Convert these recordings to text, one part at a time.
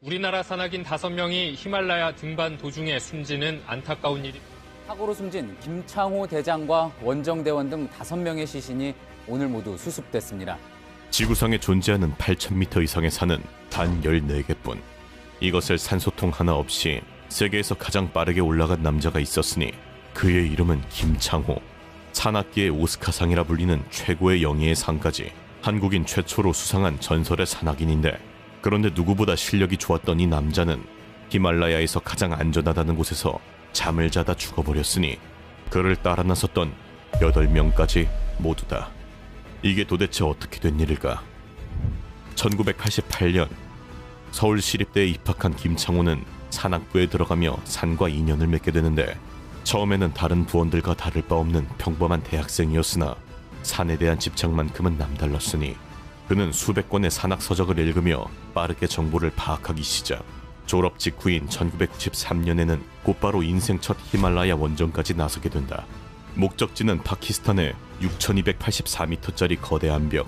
우리나라 산악인 5명이 히말라야 등반 도중에 숨지는 안타까운 일이. 사고로 숨진 김창호 대장과 원정대원 등 5명의 시신이 오늘 모두 수습됐습니다. 지구상에 존재하는 8,000m 이상의 산은 단 14개뿐. 이것을 산소통 하나 없이 세계에서 가장 빠르게 올라간 남자가 있었으니 그의 이름은 김창호. 산악계의 오스카상이라 불리는 최고의 영예의 상까지 한국인 최초로 수상한 전설의 산악인인데, 그런데 누구보다 실력이 좋았던 이 남자는 히말라야에서 가장 안전하다는 곳에서 잠을 자다 죽어버렸으니 그를 따라 나섰던 8명까지 모두 다. 이게 도대체 어떻게 된 일일까? 1988년 서울시립대에 입학한 김창호는 산악부에 들어가며 산과 인연을 맺게 되는데, 처음에는 다른 부원들과 다를 바 없는 평범한 대학생이었으나 산에 대한 집착만큼은 남달랐으니 그는 수백 권의 산악 서적을 읽으며 빠르게 정보를 파악하기 시작. 졸업 직후인 1993년에는 곧바로 인생 첫 히말라야 원정까지 나서게 된다. 목적지는 파키스탄의 6,284m짜리 거대한 벽,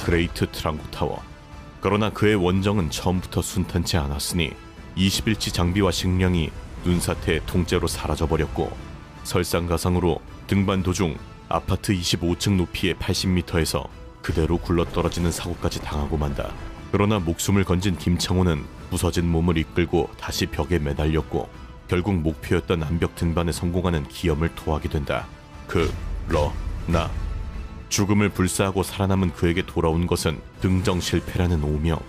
그레이트 트랑구 타워. 그러나 그의 원정은 처음부터 순탄치 않았으니 21치 장비와 식량이 눈사태의 통째로 사라져버렸고, 설상가상으로 등반 도중 아파트 25층 높이의 80m에서 그대로 굴러떨어지는 사고까지 당하고 만다. 그러나 목숨을 건진 김창호는 부서진 몸을 이끌고 다시 벽에 매달렸고, 결국 목표였던 암벽 등반에 성공하는 기염을 토하게 된다. 그러나 죽음을 불사하고 살아남은 그에게 돌아온 것은 등정 실패라는 오명.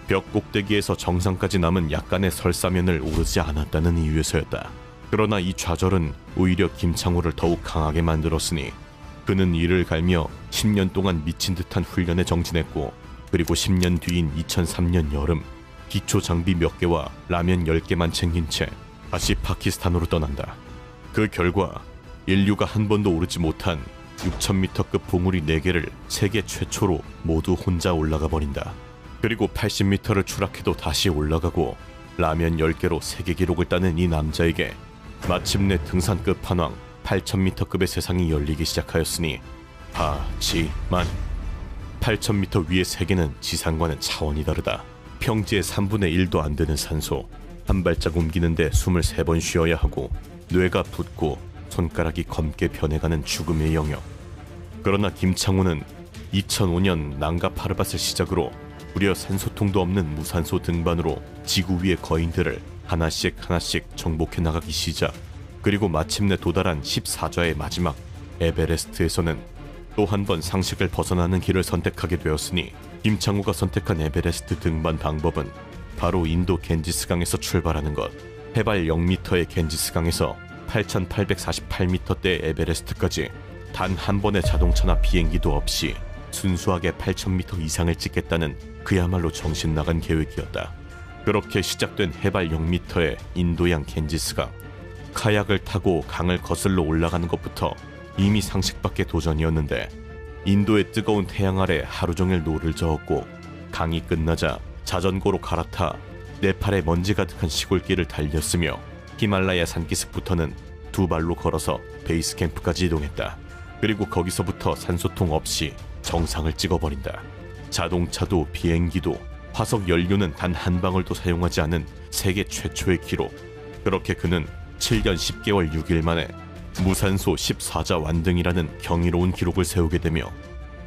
벽 꼭대기에서 정상까지 남은 약간의 설사면을 오르지 않았다는 이유에서였다. 그러나 이 좌절은 오히려 김창호를 더욱 강하게 만들었으니 그는 이를 갈며 10년 동안 미친 듯한 훈련에 정진했고, 그리고 10년 뒤인 2003년 여름 기초 장비 몇 개와 라면 10개만 챙긴 채 다시 파키스탄으로 떠난다. 그 결과 인류가 한 번도 오르지 못한 6,000m급 봉우리 4개를 세계 최초로 모두 혼자 올라가 버린다. 그리고 80m를 추락해도 다시 올라가고 라면 10개로 세계 기록을 따는 이 남자에게 마침내 등산 끝판왕 8,000m급의 세상이 열리기 시작하였으니, 하지만 8,000m 위의 세계는 지상과는 차원이 다르다. 평지의 3분의 1도 안 되는 산소, 한 발짝 옮기는데 숨을 3번 쉬어야 하고 뇌가 붓고 손가락이 검게 변해가는 죽음의 영역. 그러나 김창호는 2005년 난가 파르밧을 시작으로 무려 산소통도 없는 무산소 등반으로 지구 위의 거인들을 하나씩 정복해 나가기 시작. 그리고 마침내 도달한 14좌의 마지막 에베레스트에서는 또 한 번 상식을 벗어나는 길을 선택하게 되었으니, 김창호가 선택한 에베레스트 등반 방법은 바로 인도 겐지스강에서 출발하는 것. 해발 0m의 겐지스강에서 8,848m대의 에베레스트까지 단 한 번의 자동차나 비행기도 없이 순수하게 8,000m 이상을 찍겠다는 그야말로 정신 나간 계획이었다. 그렇게 시작된 해발 0m의 인도양 겐지스강. 카약을 타고 강을 거슬러 올라가는 것부터 이미 상식 밖의 도전이었는데, 인도의 뜨거운 태양 아래 하루 종일 노를 저었고, 강이 끝나자 자전거로 갈아타 네팔의 먼지 가득한 시골길을 달렸으며 히말라야 산기슭부터는 2발로 걸어서 베이스 캠프까지 이동했다. 그리고 거기서부터 산소통 없이 정상을 찍어버린다. 자동차도 비행기도 화석 연료는 단 한 방울도 사용하지 않은 세계 최초의 기록. 그렇게 그는 7년 10개월 6일 만에 무산소 14자 완등이라는 경이로운 기록을 세우게 되며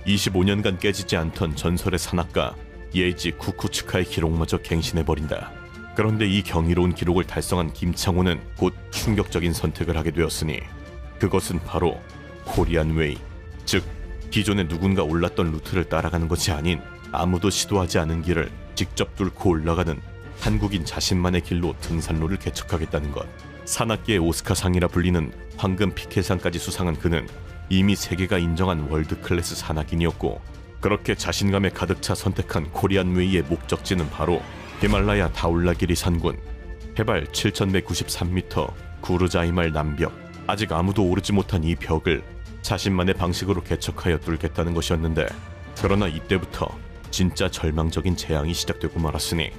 25년간 깨지지 않던 전설의 산악가 예지 쿠쿠츠카의 기록마저 갱신해버린다. 그런데 이 경이로운 기록을 달성한 김창호는 곧 충격적인 선택을 하게 되었으니, 그것은 바로 코리안 웨이, 즉 기존에 누군가 올랐던 루트를 따라가는 것이 아닌 아무도 시도하지 않은 길을 직접 뚫고 올라가는 한국인 자신만의 길로 등산로를 개척하겠다는 것. 산악계의 오스카상이라 불리는 황금 피케상까지 수상한 그는 이미 세계가 인정한 월드클래스 산악인이었고, 그렇게 자신감에 가득 차 선택한 코리안 웨이의 목적지는 바로 히말라야 다울라기리 산군. 해발 7,193m 구르자이말 남벽. 아직 아무도 오르지 못한 이 벽을 자신만의 방식으로 개척하여 뚫겠다는 것이었는데, 그러나 이때부터 진짜 절망적인 재앙이 시작되고 말았으니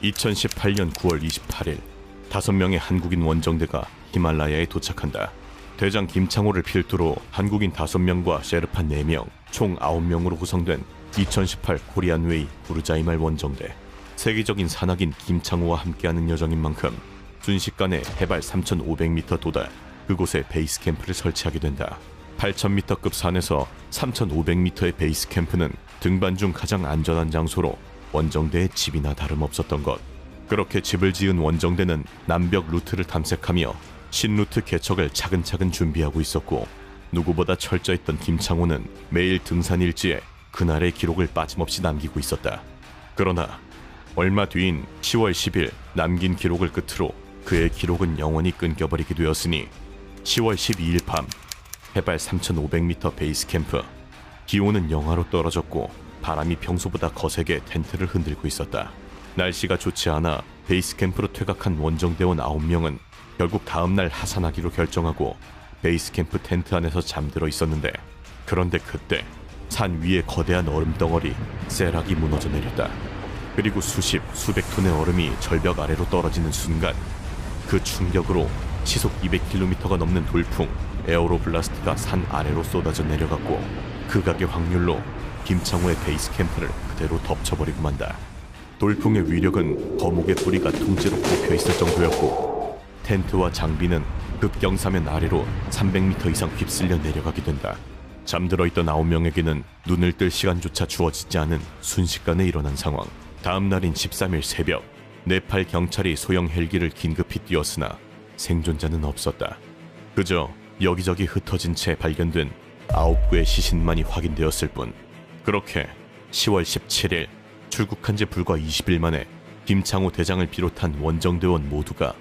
2018년 9월 28일 5명의 한국인 원정대가 히말라야에 도착한다. 대장 김창호를 필두로 한국인 5명과 셰르파 4명, 총 9명으로 구성된 2018 코리안 웨이 구르자이말 원정대. 세계적인 산악인 김창호와 함께하는 여정인 만큼 순식간에 해발 3,500m 도달, 그곳에 베이스 캠프를 설치하게 된다. 8,000m급 산에서 3,500m의 베이스 캠프는 등반 중 가장 안전한 장소로 원정대의 집이나 다름없었던 것. 그렇게 집을 지은 원정대는 남벽 루트를 탐색하며 신루트 개척을 차근차근 준비하고 있었고, 누구보다 철저했던 김창호는 매일 등산 일지에 그날의 기록을 빠짐없이 남기고 있었다. 그러나 얼마 뒤인 10월 10일 남긴 기록을 끝으로 그의 기록은 영원히 끊겨버리게 되었으니 10월 12일 밤 해발 3,500m 베이스 캠프. 기온은 영하로 떨어졌고 바람이 평소보다 거세게 텐트를 흔들고 있었다. 날씨가 좋지 않아 베이스 캠프로 퇴각한 원정대원 9명은 결국 다음날 하산하기로 결정하고 베이스 캠프 텐트 안에서 잠들어 있었는데, 그런데 그때 산 위에 거대한 얼음 덩어리 세락이 무너져 내렸다. 그리고 수백 톤의 얼음이 절벽 아래로 떨어지는 순간 그 충격으로 시속 200km가 넘는 돌풍 에어로블라스트가 산 아래로 쏟아져 내려갔고, 극악의 확률로 김창호의 베이스 캠프를 그대로 덮쳐버리고 만다. 돌풍의 위력은 거목의 뿌리가 통째로 꼽혀 있을 정도였고, 텐트와 장비는 급경사면 아래로 300m 이상 휩쓸려 내려가게 된다. 잠들어 있던 9명에게는 눈을 뜰 시간조차 주어지지 않은 순식간에 일어난 상황. 다음 날인 13일 새벽, 네팔 경찰이 소형 헬기를 긴급히 띄웠으나 생존자는 없었다. 그저 여기저기 흩어진 채 발견된 9구의 시신만이 확인되었을 뿐. 그렇게 10월 17일 출국한 지 불과 20일 만에 김창호 대장을 비롯한 원정대원 모두가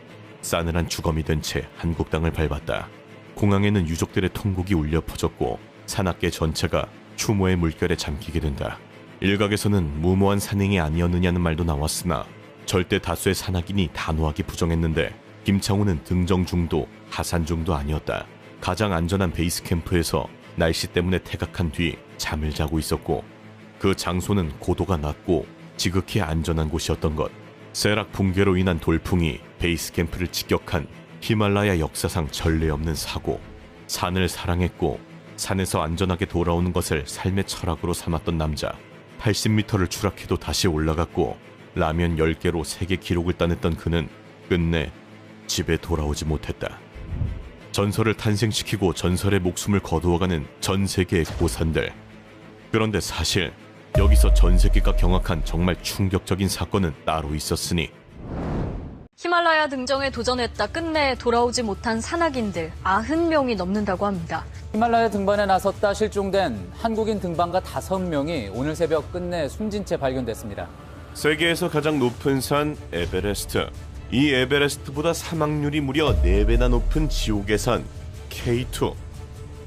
싸늘한 주검이 된 채 한국 땅을 밟았다. 공항에는 유족들의 통곡이 울려 퍼졌고 산악계 전체가 추모의 물결에 잠기게 된다. 일각에서는 무모한 산행이 아니었느냐는 말도 나왔으나 절대 다수의 산악인이 단호하게 부정했는데, 김창호는 등정 중도, 하산 중도 아니었다. 가장 안전한 베이스 캠프에서 날씨 때문에 퇴각한 뒤 잠을 자고 있었고, 그 장소는 고도가 낮고 지극히 안전한 곳이었던 것. 세락 붕괴로 인한 돌풍이 베이스 캠프를 직격한 히말라야 역사상 전례 없는 사고. 산을 사랑했고 산에서 안전하게 돌아오는 것을 삶의 철학으로 삼았던 남자. 80m를 추락해도 다시 올라갔고 라면 10개로 세계 기록을 따냈던 그는 끝내 집에 돌아오지 못했다. 전설을 탄생시키고 전설의 목숨을 거두어가는 전 세계의 고산들. 그런데 사실 여기서 전 세계가 경악한 정말 충격적인 사건은 따로 있었으니. 히말라야 등정에 도전했다 끝내 돌아오지 못한 산악인들 90명이 넘는다고 합니다. 히말라야 등반에 나섰다 실종된 한국인 등반가 5명이 오늘 새벽 끝내 숨진 채 발견됐습니다. 세계에서 가장 높은 산 에베레스트. 이 에베레스트보다 사망률이 무려 4배나 높은 지옥의 산 K2.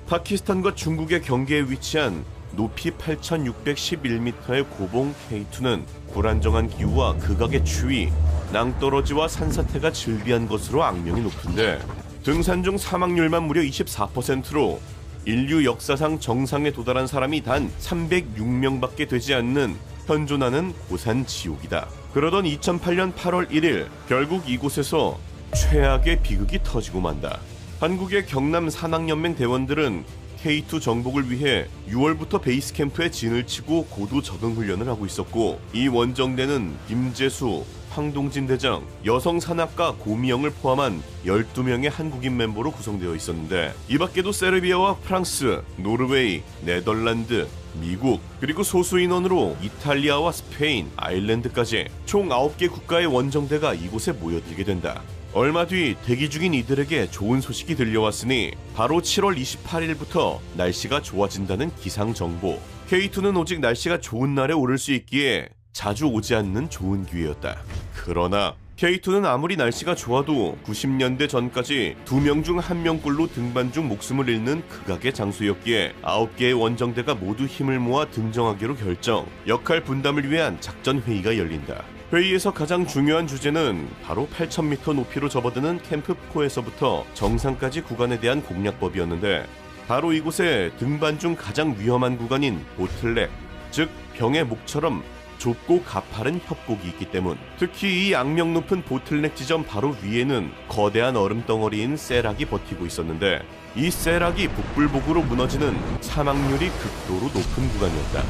파키스탄과 중국의 경계에 위치한 높이 8,611m의 고봉 K2는 불안정한 기후와 극악의 추위, 낭떠러지와 산사태가 즐비한 것으로 악명이 높은데, 등산 중 사망률만 무려 24%로 인류 역사상 정상에 도달한 사람이 단 306명밖에 되지 않는 현존하는 고산 지옥이다. 그러던 2008년 8월 1일 결국 이곳에서 최악의 비극이 터지고 만다. 한국의 경남 산악연맹 대원들은 K2 정복을 위해 6월부터 베이스 캠프에 진을 치고 고도 적응 훈련을 하고 있었고, 이 원정대는 김재수, 황동진 대장, 여성 산악가 고미영을 포함한 12명의 한국인 멤버로 구성되어 있었는데, 이 밖에도 세르비아와 프랑스, 노르웨이, 네덜란드, 미국, 그리고 소수 인원으로 이탈리아와 스페인, 아일랜드까지 총 9개 국가의 원정대가 이곳에 모여들게 된다. 얼마 뒤 대기 중인 이들에게 좋은 소식이 들려왔으니 바로 7월 28일부터 날씨가 좋아진다는 기상 정보. K2는 오직 날씨가 좋은 날에 오를 수 있기에 자주 오지 않는 좋은 기회였다. 그러나 K2는 아무리 날씨가 좋아도 90년대 전까지 2명 중 1명꼴로 등반 중 목숨을 잃는 극악의 장소였기에 9개의 원정대가 모두 힘을 모아 등정하기로 결정. 역할 분담을 위한 작전 회의가 열린다. 회의에서 가장 중요한 주제는 바로 8,000m 높이로 접어드는 캠프포에서부터 정상까지 구간에 대한 공략법이었는데, 바로 이곳에 등반 중 가장 위험한 구간인 보틀넥, 즉 병의 목처럼 좁고 가파른 협곡이 있기 때문. 특히 이 악명 높은 보틀넥 지점 바로 위에는 거대한 얼음 덩어리인 세락이 버티고 있었는데, 이 세락이 북불복으로 무너지는 사망률이 극도로 높은 구간이었다.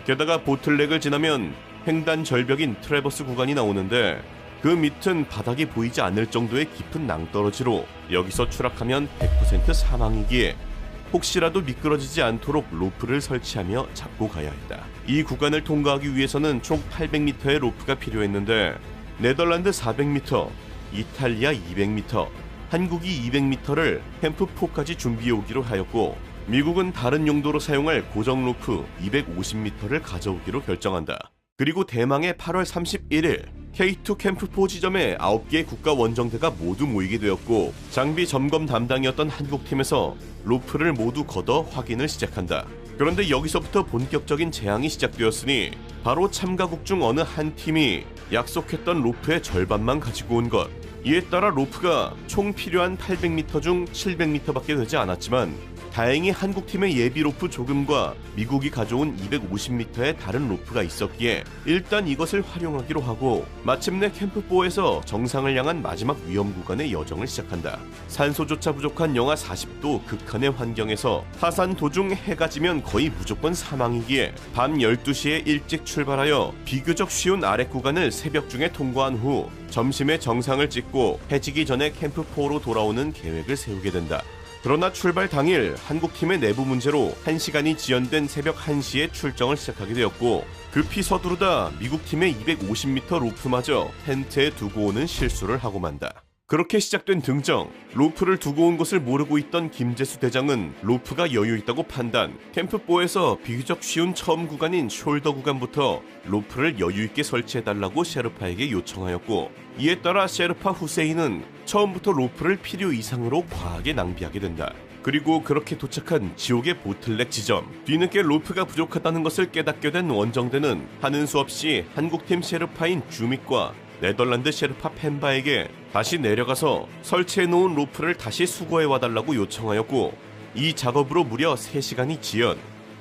게다가 보틀넥을 지나면 횡단 절벽인 트래버스 구간이 나오는데 그 밑은 바닥이 보이지 않을 정도의 깊은 낭떠러지로 여기서 추락하면 100% 사망이기에 혹시라도 미끄러지지 않도록 로프를 설치하며 잡고 가야 했다. 이 구간을 통과하기 위해서는 총 800m의 로프가 필요했는데 네덜란드 400m, 이탈리아 200m, 한국이 200m를 캠프4까지 준비해 오기로 하였고 미국은 다른 용도로 사용할 고정 로프 250m를 가져오기로 결정한다. 그리고 대망의 8월 31일 K2 캠프4 지점에 9개의 국가 원정대가 모두 모이게 되었고 장비 점검 담당이었던 한국팀에서 로프를 모두 걷어 확인을 시작한다. 그런데 여기서부터 본격적인 재앙이 시작되었으니 바로 참가국 중 어느 한 팀이 약속했던 로프의 절반만 가지고 온 것. 이에 따라 로프가 총 필요한 800m 중 700m밖에 되지 않았지만 다행히 한국팀의 예비 로프 조금과 미국이 가져온 250m의 다른 로프가 있었기에 일단 이것을 활용하기로 하고 마침내 캠프4에서 정상을 향한 마지막 위험 구간의 여정을 시작한다. 산소조차 부족한 영하 40도 극한의 환경에서 하산 도중 해가 지면 거의 무조건 사망이기에 밤 12시에 일찍 출발하여 비교적 쉬운 아래 구간을 새벽 중에 통과한 후 점심에 정상을 찍고 해지기 전에 캠프4로 돌아오는 계획을 세우게 된다. 그러나 출발 당일 한국팀의 내부 문제로 1시간이 지연된 새벽 1시에 출정을 시작하게 되었고 급히 서두르다 미국팀의 250m 로프마저 텐트에 두고 오는 실수를 하고 만다. 그렇게 시작된 등정, 로프를 두고 온 것을 모르고 있던 김재수 대장은 로프가 여유 있다고 판단, 캠프4에서 비교적 쉬운 처음 구간인 숄더 구간부터 로프를 여유 있게 설치해달라고 셰르파에게 요청하였고 이에 따라 셰르파 후세인은 처음부터 로프를 필요 이상으로 과하게 낭비하게 된다. 그리고 그렇게 도착한 지옥의 보틀넥 지점, 뒤늦게 로프가 부족하다는 것을 깨닫게 된 원정대는 하는 수 없이 한국팀 셰르파인 주믹과 네덜란드 셰르파 펜바에게 다시 내려가서 설치해놓은 로프를 다시 수거해와달라고 요청하였고 이 작업으로 무려 3시간이 지연,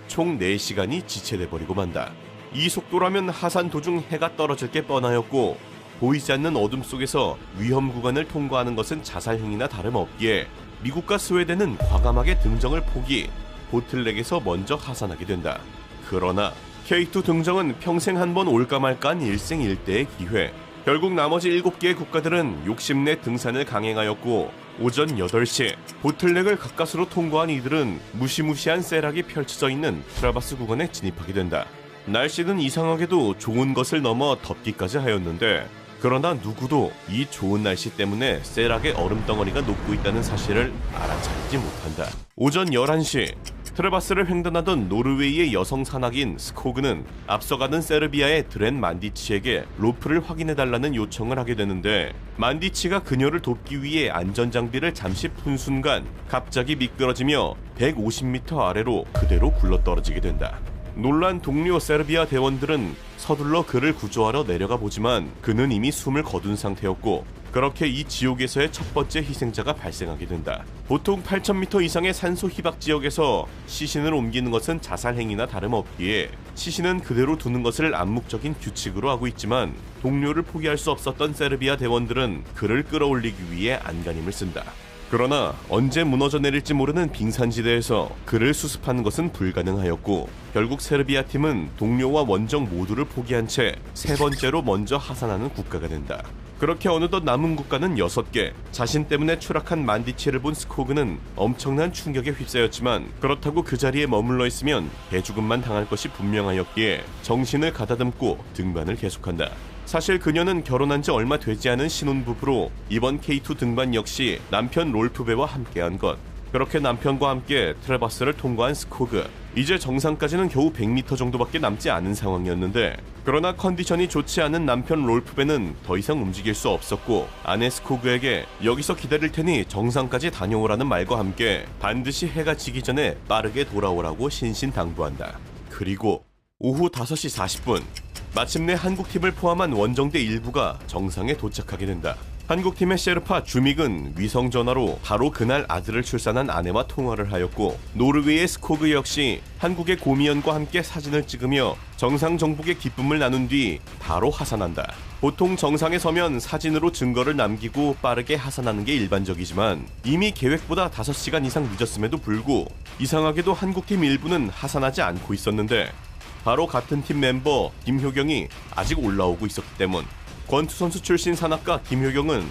총 4시간이 지체돼버리고 만다. 이 속도라면 하산 도중 해가 떨어질 게 뻔하였고 보이지 않는 어둠 속에서 위험 구간을 통과하는 것은 자살행위나 다름없기에 미국과 스웨덴은 과감하게 등정을 포기, 보틀넥에서 먼저 하산하게 된다. 그러나 K2 등정은 평생 한 번 올까 말까한 일생일대의 기회. 결국 나머지 7개의 국가들은 욕심내 등산을 강행하였고 오전 8시 보틀넥을 가까스로 통과한 이들은 무시무시한 세락이 펼쳐져 있는 트라바스 구간에 진입하게 된다. 날씨는 이상하게도 좋은 것을 넘어 덥기까지 하였는데 그러나 누구도 이 좋은 날씨 때문에 세락의 얼음덩어리가 녹고 있다는 사실을 알아차리지 못한다. 오전 11시 트레바스를 횡단하던 노르웨이의 여성 산악인 스코그는 앞서가는 세르비아의 드렌 만디치에게 로프를 확인해달라는 요청을 하게 되는데 만디치가 그녀를 돕기 위해 안전장비를 잠시 푼 순간 갑자기 미끄러지며 150m 아래로 그대로 굴러떨어지게 된다. 놀란 동료 세르비아 대원들은 서둘러 그를 구조하러 내려가 보지만 그는 이미 숨을 거둔 상태였고 그렇게 이 지옥에서의 첫 번째 희생자가 발생하게 된다. 보통 8,000m 이상의 산소 희박 지역에서 시신을 옮기는 것은 자살행위나 다름없기에 시신은 그대로 두는 것을 암묵적인 규칙으로 하고 있지만 동료를 포기할 수 없었던 세르비아 대원들은 그를 끌어올리기 위해 안간힘을 쓴다. 그러나 언제 무너져 내릴지 모르는 빙산지대에서 그를 수습하는 것은 불가능하였고 결국 세르비아 팀은 동료와 원정 모두를 포기한 채 세 번째로 먼저 하산하는 국가가 된다. 그렇게 어느덧 남은 국가는 6개. 자신 때문에 추락한 만디치를 본 스코그는 엄청난 충격에 휩싸였지만 그렇다고 그 자리에 머물러 있으면 개죽음만 당할 것이 분명하였기에 정신을 가다듬고 등반을 계속한다. 사실 그녀는 결혼한 지 얼마 되지 않은 신혼부부로 이번 K2 등반 역시 남편 롤프베와 함께한 것. 그렇게 남편과 함께 트레바스를 통과한 스코그. 이제 정상까지는 겨우 100m 정도밖에 남지 않은 상황이었는데 그러나 컨디션이 좋지 않은 남편 롤프베는 더 이상 움직일 수 없었고 아내 스코그에게 여기서 기다릴 테니 정상까지 다녀오라는 말과 함께 반드시 해가 지기 전에 빠르게 돌아오라고 신신당부한다. 그리고 오후 5시 40분 마침내 한국팀을 포함한 원정대 일부가 정상에 도착하게 된다. 한국팀의 셰르파 주믹은 위성전화로 바로 그날 아들을 출산한 아내와 통화를 하였고 노르웨이의 스코그 역시 한국의 고미연과 함께 사진을 찍으며 정상 정복의 기쁨을 나눈 뒤 바로 하산한다. 보통 정상에 서면 사진으로 증거를 남기고 빠르게 하산하는 게 일반적이지만 이미 계획보다 5시간 이상 늦었음에도 불구 이상하게도 한국팀 일부는 하산하지 않고 있었는데 바로 같은 팀 멤버 김효경이 아직 올라오고 있었기 때문. 권투 선수 출신 산악가 김효경은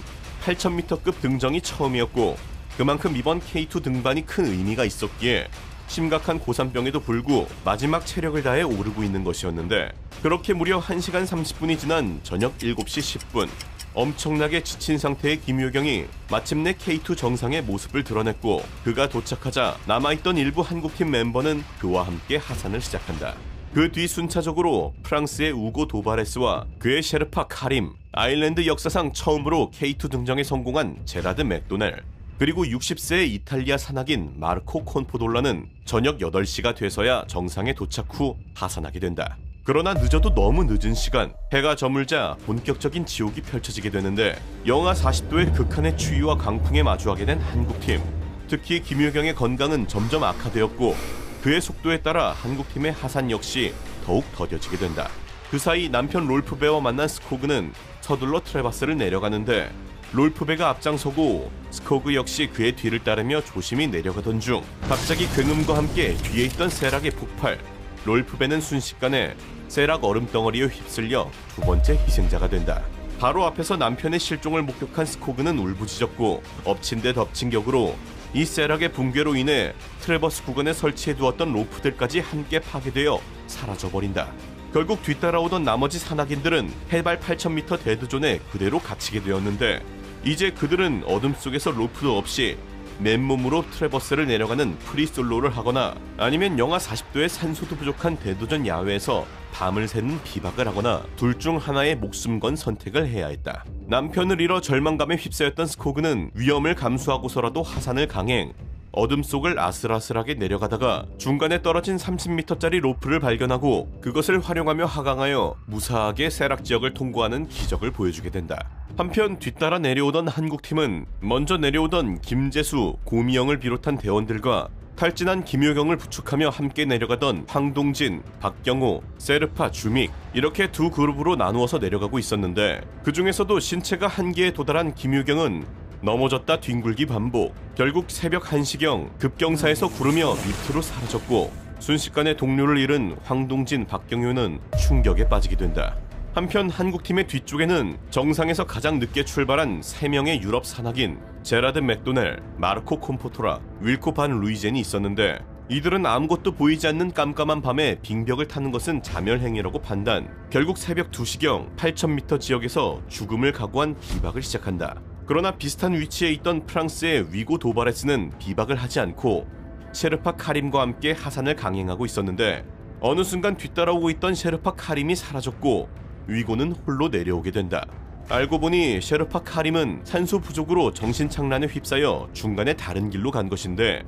8000m급 등정이 처음이었고 그만큼 이번 K2 등반이 큰 의미가 있었기에 심각한 고산병에도 불구 마지막 체력을 다해 오르고 있는 것이었는데 그렇게 무려 1시간 30분이 지난 저녁 7시 10분 엄청나게 지친 상태의 김효경이 마침내 K2 정상의 모습을 드러냈고 그가 도착하자 남아있던 일부 한국팀 멤버는 그와 함께 하산을 시작한다. 그 뒤 순차적으로 프랑스의 우고 도바레스와 그의 셰르파 카림, 아일랜드 역사상 처음으로 K2 등정에 성공한 제라드 맥도넬, 그리고 60세의 이탈리아 산악인 마르코 콘포돌라는 저녁 8시가 돼서야 정상에 도착 후 하산하게 된다. 그러나 늦어도 너무 늦은 시간, 해가 저물자 본격적인 지옥이 펼쳐지게 되는데 영하 40도의 극한의 추위와 강풍에 마주하게 된 한국팀. 특히 김효경의 건강은 점점 악화되었고 그의 속도에 따라 한국팀의 하산 역시 더욱 더뎌지게 된다. 그 사이 남편 롤프베와 만난 스코그는 서둘러 트레바스를 내려가는데 롤프베가 앞장서고 스코그 역시 그의 뒤를 따르며 조심히 내려가던 중 갑자기 굉음과 함께 뒤에 있던 세락의 폭발. 롤프베는 순식간에 세락 얼음덩어리에 휩쓸려 두 번째 희생자가 된다. 바로 앞에서 남편의 실종을 목격한 스코그는 울부짖었고 엎친 데 덮친 격으로 이 세락의 붕괴로 인해 트레버스 구간에 설치해두었던 로프들까지 함께 파괴되어 사라져버린다. 결국 뒤따라오던 나머지 산악인들은 해발 8000m 데드존에 그대로 갇히게 되었는데 이제 그들은 어둠 속에서 로프도 없이 맨몸으로 트레버스를 내려가는 프리솔로를 하거나 아니면 영하 40도의 산소도 부족한 데드존 야외에서 밤을 새는 비박을 하거나 둘 중 하나의 목숨 건 선택을 해야 했다. 남편을 잃어 절망감에 휩싸였던 스코그는 위험을 감수하고서라도 하산을 강행, 어둠 속을 아슬아슬하게 내려가다가 중간에 떨어진 30m짜리 로프를 발견하고 그것을 활용하며 하강하여 무사하게 세락 지역을 통과하는 기적을 보여주게 된다. 한편 뒤따라 내려오던 한국팀은 먼저 내려오던 김재수, 고미영을 비롯한 대원들과 탈진한 김효경을 부축하며 함께 내려가던 황동진, 박경호, 세르파, 주믹 이렇게 두 그룹으로 나누어서 내려가고 있었는데 그 중에서도 신체가 한계에 도달한 김효경은 넘어졌다 뒹굴기 반복. 결국 새벽 1시경 급경사에서 구르며 밑으로 사라졌고 순식간에 동료를 잃은 황동진, 박경효는 충격에 빠지게 된다. 한편 한국팀의 뒤쪽에는 정상에서 가장 늦게 출발한 3명의 유럽 산악인 제라드 맥도넬, 마르코 콤포토라, 윌코 반 루이젠이 있었는데 이들은 아무것도 보이지 않는 깜깜한 밤에 빙벽을 타는 것은 자멸행위라고 판단. 결국 새벽 2시경 8000m 지역에서 죽음을 각오한 비박을 시작한다. 그러나 비슷한 위치에 있던 프랑스의 위고 도바레스는 비박을 하지 않고 셰르파 카림과 함께 하산을 강행하고 있었는데 어느 순간 뒤따라오고 있던 셰르파 카림이 사라졌고 위고는 홀로 내려오게 된다. 알고 보니 셰르파 카림은 산소 부족으로 정신착란에 휩싸여 중간에 다른 길로 간 것인데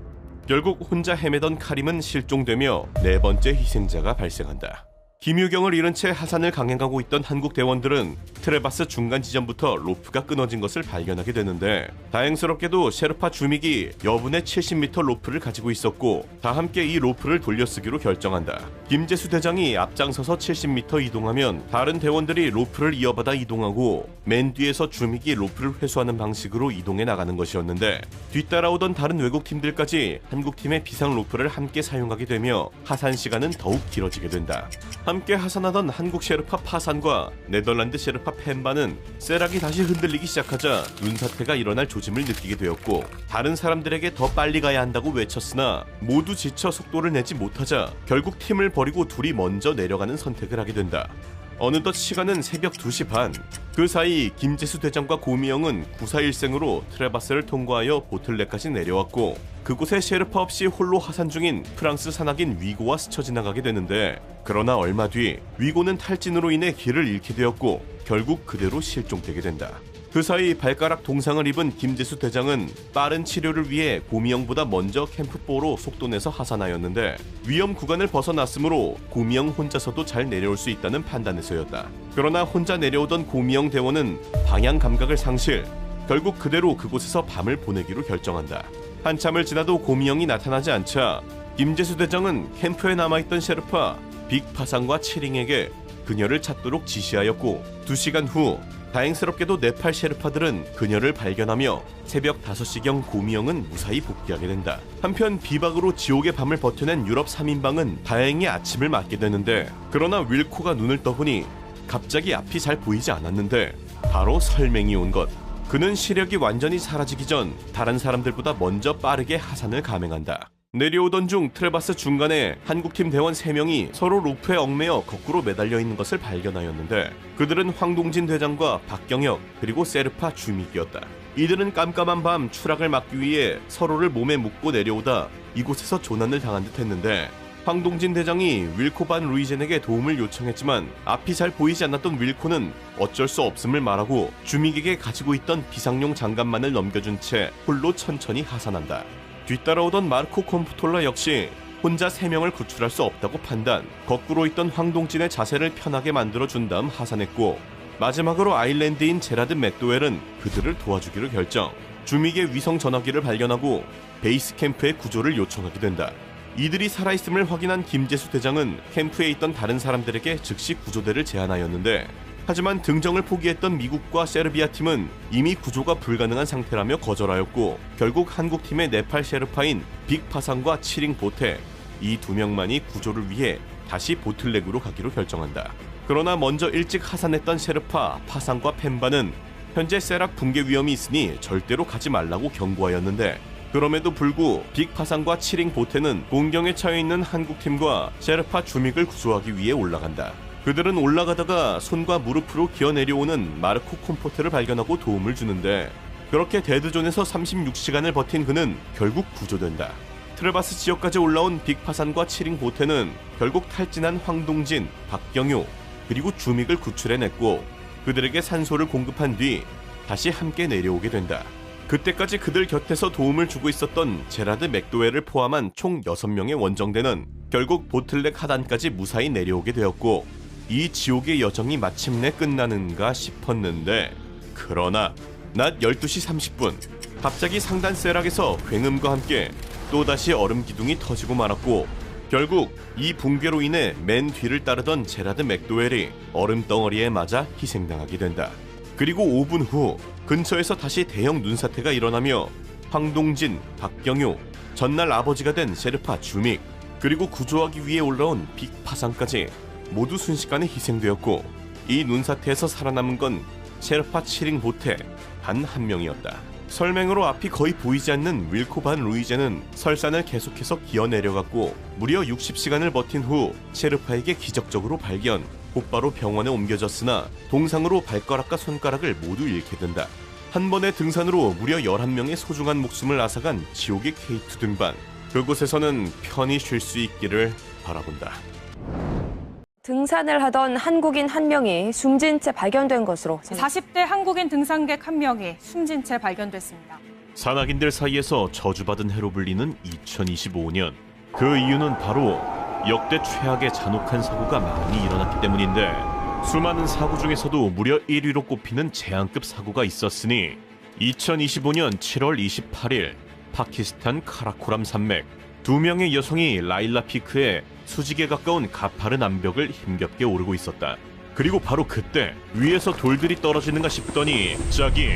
결국 혼자 헤매던 카림은 실종되며 네 번째 희생자가 발생한다. 김효경을 잃은 채 하산을 강행하고 있던 한국 대원들은 트레바스 중간 지점부터 로프가 끊어진 것을 발견하게 되는데 다행스럽게도 셰르파 주믹이 여분의 70m 로프를 가지고 있었고 다 함께 이 로프를 돌려쓰기로 결정한다. 김재수 대장이 앞장서서 70m 이동하면 다른 대원들이 로프를 이어받아 이동하고 맨 뒤에서 주믹이 로프를 회수하는 방식으로 이동해 나가는 것이었는데 뒤따라오던 다른 외국 팀들까지 한국팀의 비상 로프를 함께 사용하게 되며 하산 시간은 더욱 길어지게 된다. 함께 하산하던 한국 셰르파 파산과 네덜란드 셰르파 펜바는 세락이 다시 흔들리기 시작하자 눈사태가 일어날 조짐을 느끼게 되었고 다른 사람들에게 더 빨리 가야 한다고 외쳤으나 모두 지쳐 속도를 내지 못하자 결국 팀을 버리고 둘이 먼저 내려가는 선택을 하게 된다. 어느덧 시간은 새벽 2시 반. 그 사이 김재수 대장과 고미영은 구사일생으로 트레바스를 통과하여 보틀레까지 내려왔고 그곳에 셰르파 없이 홀로 하산 중인 프랑스 산악인 위고와 스쳐 지나가게 되는데 그러나 얼마 뒤 위고는 탈진으로 인해 길을 잃게 되었고 결국 그대로 실종되게 된다. 그 사이 발가락 동상을 입은 김재수 대장은 빠른 치료를 위해 고미영보다 먼저 캠프4로 속도내서 하산하였는데 위험 구간을 벗어났으므로 고미영 혼자서도 잘 내려올 수 있다는 판단에서였다. 그러나 혼자 내려오던 고미영 대원은 방향 감각을 상실, 결국 그대로 그곳에서 밤을 보내기로 결정한다. 한참을 지나도 고미영이 나타나지 않자 김재수 대장은 캠프에 남아있던 셰르파 빅 파상과 치링에게 그녀를 찾도록 지시하였고 2시간 후 다행스럽게도 네팔 셰르파들은 그녀를 발견하며 새벽 5시경 고미영은 무사히 복귀하게 된다. 한편 비박으로 지옥의 밤을 버텨낸 유럽 3인방은 다행히 아침을 맞게 되는데, 그러나 윌코가 눈을 떠보니 갑자기 앞이 잘 보이지 않았는데 바로 설맹이 온 것. 그는 시력이 완전히 사라지기 전 다른 사람들보다 먼저 빠르게 하산을 감행한다. 내려오던 중 트레바스 중간에 한국팀 대원 3명이 서로 로프에 얽매여 거꾸로 매달려 있는 것을 발견하였는데, 그들은 황동진 대장과 박경혁 그리고 세르파 주믹이었다. 이들은 깜깜한 밤 추락을 막기 위해 서로를 몸에 묶고 내려오다 이곳에서 조난을 당한 듯 했는데, 황동진 대장이 윌코 반 루이젠에게 도움을 요청했지만 앞이 잘 보이지 않았던 윌코는 어쩔 수 없음을 말하고 주믹에게 가지고 있던 비상용 장갑만을 넘겨준 채 홀로 천천히 하산한다. 뒤따라오던 마르코 콤프톨라 역시 혼자 3명을 구출할 수 없다고 판단, 거꾸로 있던 황동진의 자세를 편하게 만들어준 다음 하산했고, 마지막으로 아일랜드인 제라드 맥도웰은 그들을 도와주기로 결정. 주믹의 위성 전화기를 발견하고 베이스 캠프의 구조를 요청하게 된다. 이들이 살아있음을 확인한 김재수 대장은 캠프에 있던 다른 사람들에게 즉시 구조대를 제안하였는데, 하지만 등정을 포기했던 미국과 세르비아 팀은 이미 구조가 불가능한 상태라며 거절하였고, 결국 한국팀의 네팔 셰르파인 빅 파상과 치링 보테, 이 2명만이 구조를 위해 다시 보틀렉으로 가기로 결정한다. 그러나 먼저 일찍 하산했던 셰르파 파상과 펜바는 현재 세락 붕괴 위험이 있으니 절대로 가지 말라고 경고하였는데, 그럼에도 불구 빅 파상과 치링 보테는 공경에 처해 있는 한국팀과 셰르파 주믹을 구조하기 위해 올라간다. 그들은 올라가다가 손과 무릎으로 기어 내려오는 마르코 콤포트를 발견하고 도움을 주는데, 그렇게 데드존에서 36시간을 버틴 그는 결국 구조된다. 트레바스 지역까지 올라온 빅파산과 치링 보테는 결국 탈진한 황동진, 박경효, 그리고 주믹을 구출해냈고, 그들에게 산소를 공급한 뒤 다시 함께 내려오게 된다. 그때까지 그들 곁에서 도움을 주고 있었던 제라드 맥도웰을 포함한 총 6명의 원정대는 결국 보틀렉 하단까지 무사히 내려오게 되었고, 이 지옥의 여정이 마침내 끝나는가 싶었는데, 그러나 낮 12시 30분 갑자기 상단 세락에서 굉음과 함께 또다시 얼음 기둥이 터지고 말았고, 결국 이 붕괴로 인해 맨 뒤를 따르던 제라드 맥도웰이 얼음 덩어리에 맞아 희생당하게 된다. 그리고 5분 후 근처에서 다시 대형 눈사태가 일어나며 황동진, 박경효, 전날 아버지가 된 셰르파 주믹, 그리고 구조하기 위해 올라온 빅 파상까지 모두 순식간에 희생되었고, 이 눈사태에서 살아남은 건 셰르파 치링 보테 단 1명이었다. 설맹으로 앞이 거의 보이지 않는 윌코 반 루이젠은 설산을 계속해서 기어 내려갔고, 무려 60시간을 버틴 후 셰르파에게 기적적으로 발견, 곧바로 병원에 옮겨졌으나 동상으로 발가락과 손가락을 모두 잃게 된다. 한 번의 등산으로 무려 11명의 소중한 목숨을 앗아간 지옥의 K2 등반. 그곳에서는 편히 쉴 수 있기를 바라본다. 등산을 하던 한국인 1명이 숨진 채 발견된 것으로 40대 한국인 등산객 1명이 숨진 채 발견됐습니다. 산악인들 사이에서 저주받은 해로 불리는 2025년. 그 이유는 바로 역대 최악의 잔혹한 사고가 많이 일어났기 때문인데, 수많은 사고 중에서도 무려 1위로 꼽히는 재앙급 사고가 있었으니 2025년 7월 28일 파키스탄 카라코람 산맥, 2명의 여성이 라일라 피크에 수직에 가까운 가파른 암벽을 힘겹게 오르고 있었다. 그리고 바로 그때 위에서 돌들이 떨어지는가 싶더니 갑자기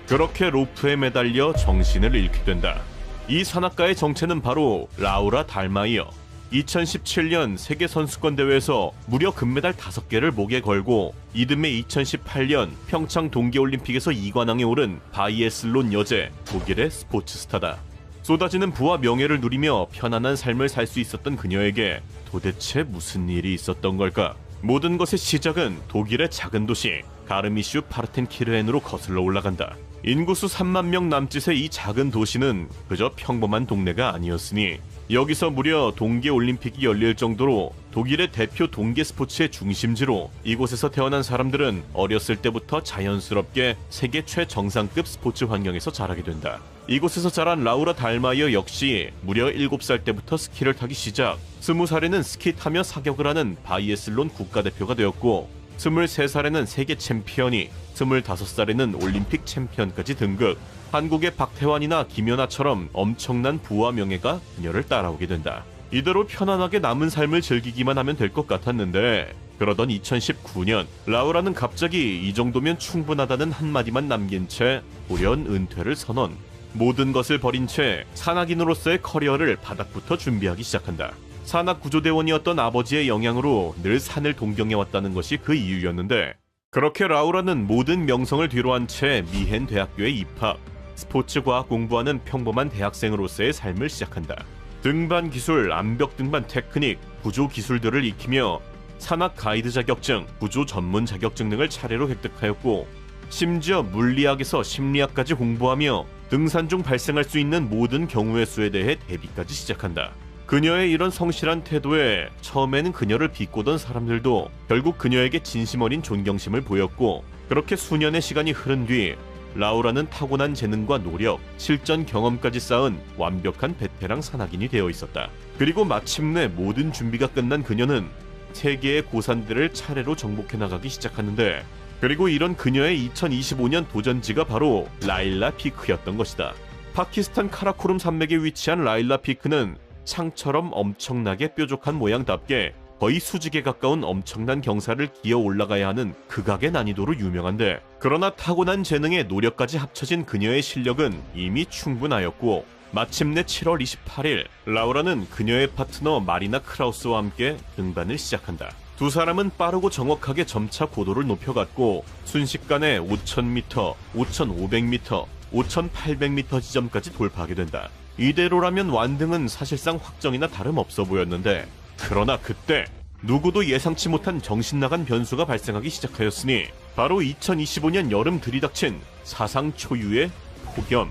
그렇게 로프에 매달려 정신을 잃게 된다. 이 산악가의 정체는 바로 라우라 달마이어. 2017년 세계선수권대회에서 무려 금메달 5개를 목에 걸고 이듬해 2018년 평창 동계올림픽에서 2관왕에 오른 바이애슬론 여제, 독일의 스포츠 스타다. 쏟아지는 부와 명예를 누리며 편안한 삶을 살 수 있었던 그녀에게 도대체 무슨 일이 있었던 걸까? 모든 것의 시작은 독일의 작은 도시 가르미슈 파르텐키르헨으로 거슬러 올라간다. 인구수 3만 명 남짓의 이 작은 도시는 그저 평범한 동네가 아니었으니 여기서 무려 동계올림픽이 열릴 정도로 독일의 대표 동계 스포츠의 중심지로, 이곳에서 태어난 사람들은 어렸을 때부터 자연스럽게 세계 최정상급 스포츠 환경에서 자라게 된다. 이곳에서 자란 라우라 달마이어 역시 무려 7살 때부터 스키를 타기 시작, 20살에는 스키 타며 사격을 하는 바이애슬론 국가대표가 되었고, 23살에는 세계 챔피언이, 25살에는 올림픽 챔피언까지 등극. 한국의 박태환이나 김연아처럼 엄청난 부와 명예가 그녀를 따라오게 된다. 이대로 편안하게 남은 삶을 즐기기만 하면 될 것 같았는데 그러던 2019년 라우라는 갑자기 이 정도면 충분하다는 한마디만 남긴 채 돌연 은퇴를 선언. 모든 것을 버린 채 산악인으로서의 커리어를 바닥부터 준비하기 시작한다. 산악 구조대원이었던 아버지의 영향으로 늘 산을 동경해왔다는 것이 그 이유였는데, 그렇게 라우라는 모든 명성을 뒤로한 채 미헨 대학교에 입학. 스포츠 과학 공부하는 평범한 대학생으로서의 삶을 시작한다. 등반 기술, 암벽 등반 테크닉, 구조 기술들을 익히며 산악 가이드 자격증, 구조 전문 자격증 등을 차례로 획득하였고, 심지어 물리학에서 심리학까지 공부하며 등산 중 발생할 수 있는 모든 경우의 수에 대해 대비까지 시작한다. 그녀의 이런 성실한 태도에 처음에는 그녀를 비꼬던 사람들도 결국 그녀에게 진심 어린 존경심을 보였고, 그렇게 수년의 시간이 흐른 뒤 라우라는 타고난 재능과 노력, 실전 경험까지 쌓은 완벽한 베테랑 산악인이 되어 있었다. 그리고 마침내 모든 준비가 끝난 그녀는 세계의 고산들을 차례로 정복해 나가기 시작하는데, 그리고 이런 그녀의 2025년 도전지가 바로 라일라 피크였던 것이다. 파키스탄 카라코룸 산맥에 위치한 라일라 피크는 창처럼 엄청나게 뾰족한 모양답게 거의 수직에 가까운 엄청난 경사를 기어 올라가야 하는 극악의 난이도로 유명한데, 그러나 타고난 재능에 노력까지 합쳐진 그녀의 실력은 이미 충분하였고, 마침내 7월 28일 라우라는 그녀의 파트너 마리나 크라우스와 함께 등반을 시작한다. 두 사람은 빠르고 정확하게 점차 고도를 높여갔고 순식간에 5,000m, 5,500m, 5,800m 지점까지 돌파하게 된다. 이대로라면 완등은 사실상 확정이나 다름없어 보였는데, 그러나 그때 누구도 예상치 못한 정신나간 변수가 발생하기 시작하였으니 바로 2025년 여름 들이닥친 사상 초유의 폭염.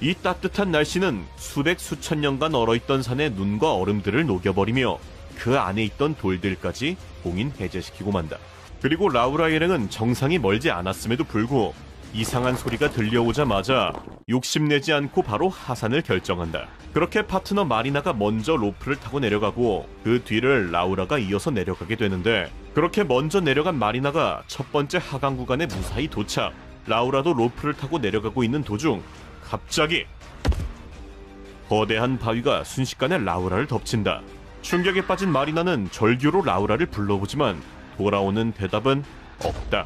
이 따뜻한 날씨는 수백 수천 년간 얼어있던 산의 눈과 얼음들을 녹여버리며 그 안에 있던 돌들까지 봉인 해제시키고 만다. 그리고 라우라 일행은 정상이 멀지 않았음에도 불구하고 이상한 소리가 들려오자마자 욕심내지 않고 바로 하산을 결정한다. 그렇게 파트너 마리나가 먼저 로프를 타고 내려가고 그 뒤를 라우라가 이어서 내려가게 되는데, 그렇게 먼저 내려간 마리나가 첫 번째 하강 구간에 무사히 도착. 라우라도 로프를 타고 내려가고 있는 도중 갑자기 거대한 바위가 순식간에 라우라를 덮친다. 충격에 빠진 마리나는 절규로 라우라를 불러보지만 돌아오는 대답은 없다.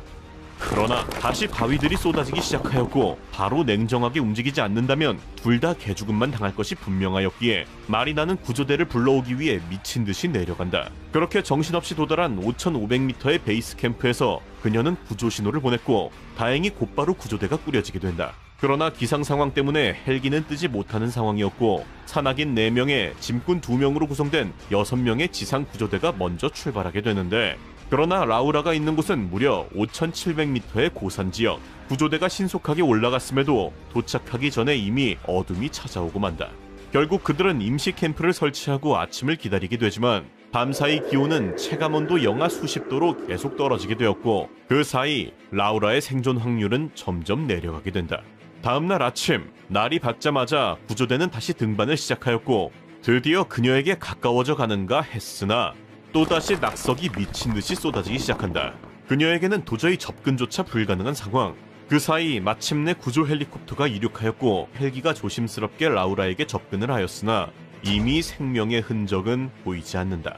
그러나 다시 바위들이 쏟아지기 시작하였고, 바로 냉정하게 움직이지 않는다면 둘 다 개죽음만 당할 것이 분명하였기에 마리나는 구조대를 불러오기 위해 미친 듯이 내려간다. 그렇게 정신없이 도달한 5,500m의 베이스 캠프에서 그녀는 구조 신호를 보냈고, 다행히 곧바로 구조대가 꾸려지게 된다. 그러나 기상 상황 때문에 헬기는 뜨지 못하는 상황이었고, 산악인 4명에 짐꾼 2명으로 구성된 6명의 지상 구조대가 먼저 출발하게 되는데, 그러나 라우라가 있는 곳은 무려 5,700m의 고산 지역. 구조대가 신속하게 올라갔음에도 도착하기 전에 이미 어둠이 찾아오고 만다. 결국 그들은 임시 캠프를 설치하고 아침을 기다리게 되지만 밤사이 기온은 체감온도 영하 수십 도로 계속 떨어지게 되었고, 그 사이 라우라의 생존 확률은 점점 내려가게 된다. 다음날 아침, 날이 밝자마자 구조대는 다시 등반을 시작하였고, 드디어 그녀에게 가까워져 가는가 했으나 또다시 낙석이 미친 듯이 쏟아지기 시작한다. 그녀에게는 도저히 접근조차 불가능한 상황. 그 사이 마침내 구조 헬리콥터가 이륙하였고, 헬기가 조심스럽게 라우라에게 접근을 하였으나 이미 생명의 흔적은 보이지 않는다.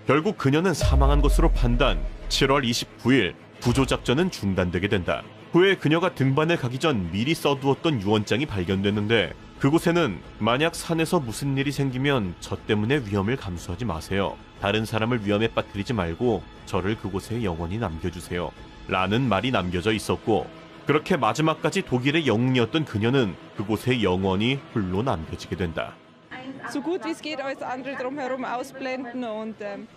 결국 그녀는 사망한 것으로 판단. 7월 29일 구조작전은 중단되게 된다. 후에 그녀가 등반을 가기 전 미리 써두었던 유언장이 발견됐는데, 그곳에는 만약 산에서 무슨 일이 생기면 저 때문에 위험을 감수하지 마세요. 다른 사람을 위험에 빠뜨리지 말고 저를 그곳에 영원히 남겨주세요. 라는 말이 남겨져 있었고, 그렇게 마지막까지 독일의 영웅이었던 그녀는 그곳에 영원히 홀로 남겨지게 된다. So gut wie es geht alles andere drumherum ausblenden und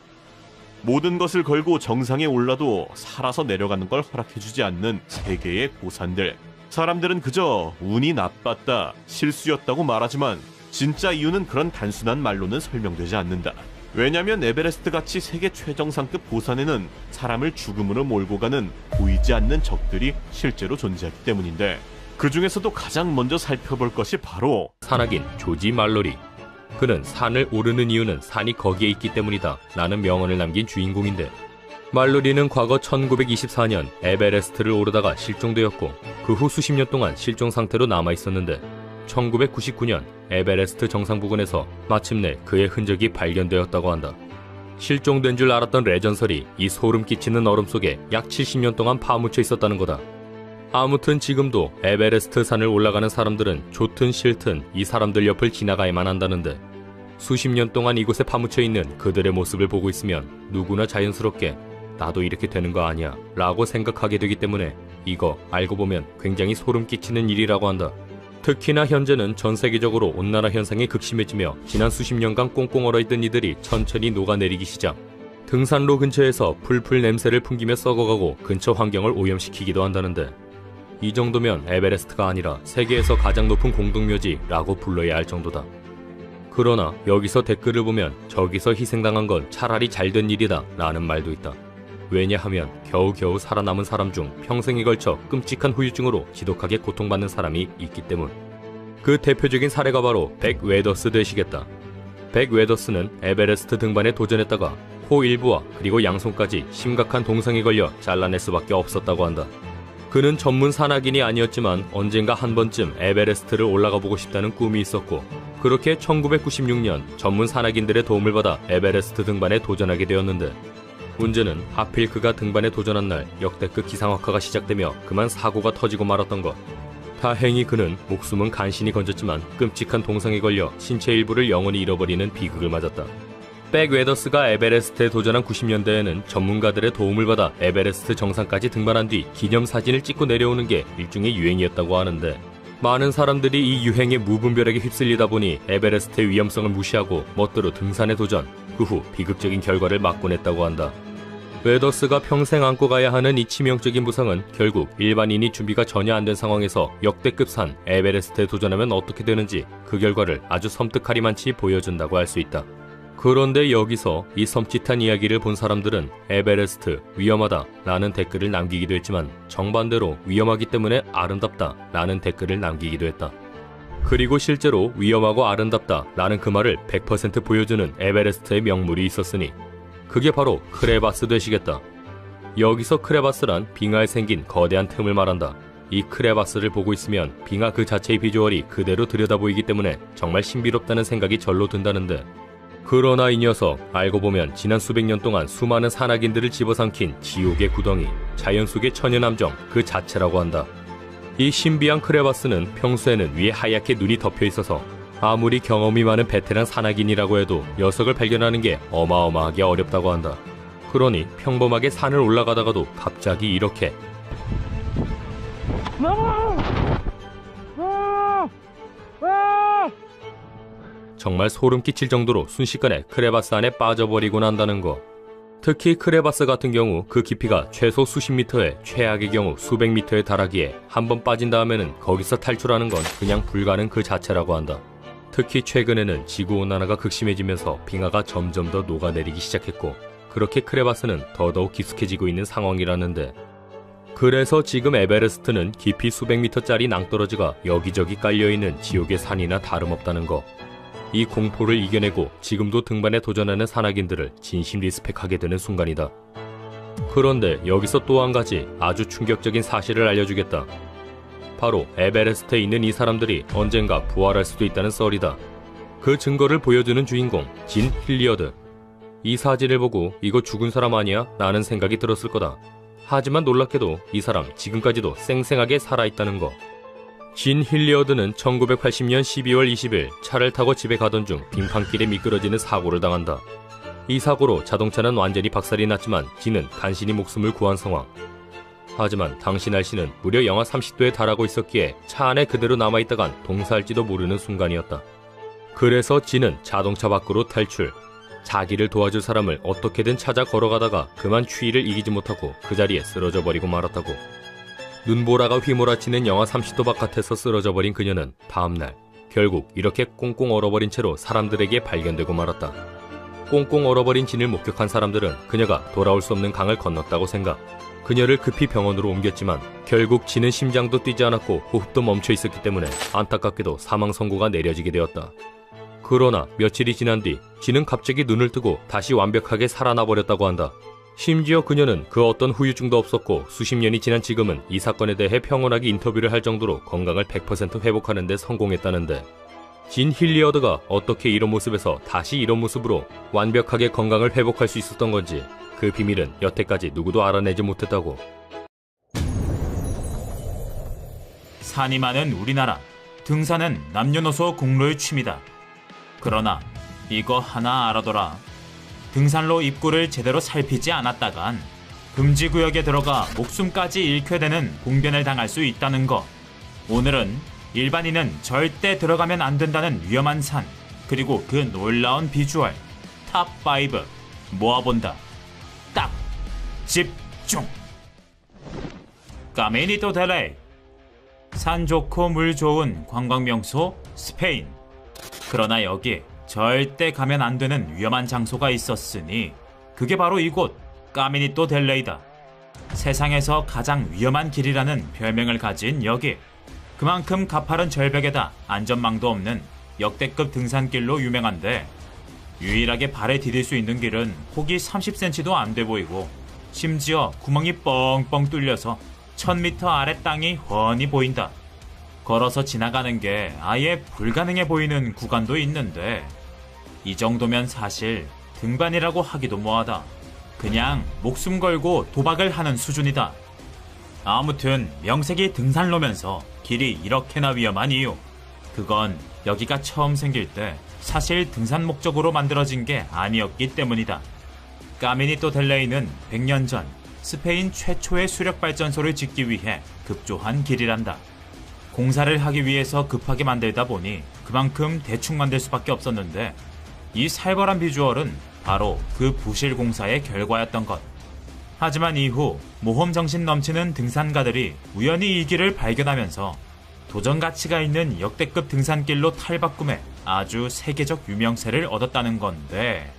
모든 것을 걸고 정상에 올라도 살아서 내려가는 걸 허락해주지 않는 세계의 고산들. 사람들은 그저 운이 나빴다, 실수였다고 말하지만 진짜 이유는 그런 단순한 말로는 설명되지 않는다. 왜냐면 에베레스트같이 세계 최정상급 고산에는 사람을 죽음으로 몰고 가는 보이지 않는 적들이 실제로 존재하기 때문인데, 그 중에서도 가장 먼저 살펴볼 것이 바로 산악인 조지 말로리. 그는 산을 오르는 이유는 산이 거기에 있기 때문이다 라는 명언을 남긴 주인공인데, 말로리는 과거 1924년 에베레스트를 오르다가 실종되었고, 그 후 수십 년 동안 실종 상태로 남아있었는데 1999년 에베레스트 정상 부근에서 마침내 그의 흔적이 발견되었다고 한다. 실종된 줄 알았던 레전설이 이 소름 끼치는 얼음 속에 약 70년 동안 파묻혀 있었다는 거다. 아무튼 지금도 에베레스트 산을 올라가는 사람들은 좋든 싫든 이 사람들 옆을 지나가야만 한다는데, 수십 년 동안 이곳에 파묻혀 있는 그들의 모습을 보고 있으면 누구나 자연스럽게 나도 이렇게 되는 거 아니야 라고 생각하게 되기 때문에 이거 알고 보면 굉장히 소름 끼치는 일이라고 한다. 특히나 현재는 전 세계적으로 온난화 현상이 극심해지며 지난 수십 년간 꽁꽁 얼어있던 이들이 천천히 녹아내리기 시작. 등산로 근처에서 풀풀 냄새를 풍기며 썩어가고 근처 환경을 오염시키기도 한다는데, 이 정도면 에베레스트가 아니라 세계에서 가장 높은 공동묘지라고 불러야 할 정도다. 그러나 여기서 댓글을 보면 저기서 희생당한 건 차라리 잘된 일이다 라는 말도 있다. 왜냐하면 겨우겨우 살아남은 사람 중 평생에 걸쳐 끔찍한 후유증으로 지독하게 고통받는 사람이 있기 때문. 그 대표적인 사례가 바로 백 웨더스 되시겠다. 백 웨더스는 에베레스트 등반에 도전했다가 코 일부와 그리고 양손까지 심각한 동상에 걸려 잘라낼 수밖에 없었다고 한다. 그는 전문 산악인이 아니었지만 언젠가 한 번쯤 에베레스트를 올라가 보고 싶다는 꿈이 있었고, 그렇게 1996년 전문 산악인들의 도움을 받아 에베레스트 등반에 도전하게 되었는데, 문제는 하필 그가 등반에 도전한 날 역대급 기상악화가 시작되며 그만 사고가 터지고 말았던 것. 다행히 그는 목숨은 간신히 건졌지만 끔찍한 동상에 걸려 신체 일부를 영원히 잃어버리는 비극을 맞았다. 백 웨더스가 에베레스트에 도전한 90년대에는 전문가들의 도움을 받아 에베레스트 정상까지 등반한 뒤 기념사진을 찍고 내려오는 게 일종의 유행이었다고 하는데, 많은 사람들이 이 유행에 무분별하게 휩쓸리다 보니 에베레스트의 위험성을 무시하고 멋대로 등산에 도전, 그 후 비극적인 결과를 맞고 냈다고 한다. 웨더스가 평생 안고 가야 하는 이 치명적인 부상은 결국 일반인이 준비가 전혀 안 된 상황에서 역대급 산 에베레스트에 도전하면 어떻게 되는지 그 결과를 아주 섬뜩하리만치 보여준다고 할 수 있다. 그런데 여기서 이 섬찟한 이야기를 본 사람들은 에베레스트 위험하다 라는 댓글을 남기기도 했지만, 정반대로 위험하기 때문에 아름답다 라는 댓글을 남기기도 했다. 그리고 실제로 위험하고 아름답다 라는 그 말을 100% 보여주는 에베레스트의 명물이 있었으니 그게 바로 크레바스 되시겠다. 여기서 크레바스란 빙하에 생긴 거대한 틈을 말한다. 이 크레바스를 보고 있으면 빙하 그 자체의 비주얼이 그대로 들여다보이기 때문에 정말 신비롭다는 생각이 절로 든다는데, 그러나 이 녀석 알고 보면 지난 수백 년 동안 수많은 산악인들을 집어삼킨 지옥의 구덩이, 자연 속의 천연함정 그 자체라고 한다. 이 신비한 크레바스는 평소에는 위에 하얗게 눈이 덮여 있어서 아무리 경험이 많은 베테랑 산악인이라고 해도 녀석을 발견하는 게 어마어마하게 어렵다고 한다. 그러니 평범하게 산을 올라가다가도 갑자기 이렇게 정말 소름 끼칠 정도로 순식간에 크레바스 안에 빠져버리곤 한다는 거. 특히 크레바스 같은 경우 그 깊이가 최소 수십 미터에 최악의 경우 수백 미터에 달하기에 한번 빠진 다음에는 거기서 탈출하는 건 그냥 불가능 그 자체라고 한다. 특히 최근에는 지구온난화가 극심해지면서 빙하가 점점 더 녹아내리기 시작했고, 그렇게 크레바스는 더더욱 깊숙해지고 있는 상황이라는데, 그래서 지금 에베레스트는 깊이 수백 미터짜리 낭떠러지가 여기저기 깔려있는 지옥의 산이나 다름없다는 거. 이 공포를 이겨내고 지금도 등반에 도전하는 산악인들을 진심 리스펙하게 되는 순간이다. 그런데 여기서 또 한 가지 아주 충격적인 사실을 알려주겠다. 바로 에베레스트에 있는 이 사람들이 언젠가 부활할 수도 있다는 썰이다. 그 증거를 보여주는 주인공 진 힐리어드. 이 사진을 보고 이거 죽은 사람 아니야? 라는 생각이 들었을 거다. 하지만 놀랍게도 이 사람 지금까지도 쌩쌩하게 살아있다는 거. 진 힐리어드는 1980년 12월 20일 차를 타고 집에 가던 중 빙판길에 미끄러지는 사고를 당한다. 이 사고로 자동차는 완전히 박살이 났지만 진은 간신히 목숨을 구한 상황. 하지만 당시 날씨는 무려 영하 30도에 달하고 있었기에 차 안에 그대로 남아있다간 동사할지도 모르는 순간이었다. 그래서 진은 자동차 밖으로 탈출. 자기를 도와줄 사람을 어떻게든 찾아 걸어가다가 그만 추위를 이기지 못하고 그 자리에 쓰러져 버리고 말았다고. 눈보라가 휘몰아치는 영하 30도 바깥에서 쓰러져 버린 그녀는 다음날 결국 이렇게 꽁꽁 얼어버린 채로 사람들에게 발견되고 말았다. 꽁꽁 얼어버린 진을 목격한 사람들은 그녀가 돌아올 수 없는 강을 건넜다고 생각. 그녀를 급히 병원으로 옮겼지만 결국 진은 심장도 뛰지 않았고 호흡도 멈춰 있었기 때문에 안타깝게도 사망 선고가 내려지게 되었다. 그러나 며칠이 지난 뒤 진은 갑자기 눈을 뜨고 다시 완벽하게 살아나 버렸다고 한다. 심지어 그녀는 그 어떤 후유증도 없었고 수십 년이 지난 지금은 이 사건에 대해 평온하게 인터뷰를 할 정도로 건강을 100% 회복하는 데 성공했다는데, 진 hilliard가 어떻게 이런 모습에서 다시 이런 모습으로 완벽하게 건강을 회복할 수 있었던 건지 그 비밀은 여태까지 누구도 알아내지 못했다고. 산이 많은 우리나라. 등산은 남녀노소 공로의 취미다. 그러나 이거 하나 알아둬라. 등산로 입구를 제대로 살피지 않았다간 금지구역에 들어가 목숨까지 잃게 되는 봉변을 당할 수 있다는 것. 오늘은 일반인은 절대 들어가면 안 된다는 위험한 산, 그리고 그 놀라운 비주얼 탑5 모아본다. 딱 집중. 까미니토 델레이. 산 좋고 물 좋은 관광명소 스페인. 그러나 여기 절대 가면 안 되는 위험한 장소가 있었으니 그게 바로 이곳 까미니토 델레이다. 세상에서 가장 위험한 길이라는 별명을 가진 여기. 그만큼 가파른 절벽에다 안전망도 없는 역대급 등산길로 유명한데, 유일하게 발에 디딜 수 있는 길은 폭이 30cm도 안 돼 보이고 심지어 구멍이 뻥뻥 뚫려서 1000m 아래 땅이 훤히 보인다. 걸어서 지나가는 게 아예 불가능해 보이는 구간도 있는데, 이 정도면 사실 등반이라고 하기도 뭐하다. 그냥 목숨 걸고 도박을 하는 수준이다. 아무튼 명색이 등산로면서 길이 이렇게나 위험한 이유, 그건 여기가 처음 생길 때 사실 등산 목적으로 만들어진 게 아니었기 때문이다. 까미니토 델레이는 100년 전 스페인 최초의 수력발전소를 짓기 위해 급조한 길이란다. 공사를 하기 위해서 급하게 만들다 보니 그만큼 대충 만들 수밖에 없었는데, 이 살벌한 비주얼은 바로 그 부실 공사의 결과였던 것. 하지만 이후 모험정신 넘치는 등산가들이 우연히 이 길을 발견하면서 도전 가치가 있는 역대급 등산길로 탈바꿈해 아주 세계적 유명세를 얻었다는 건데,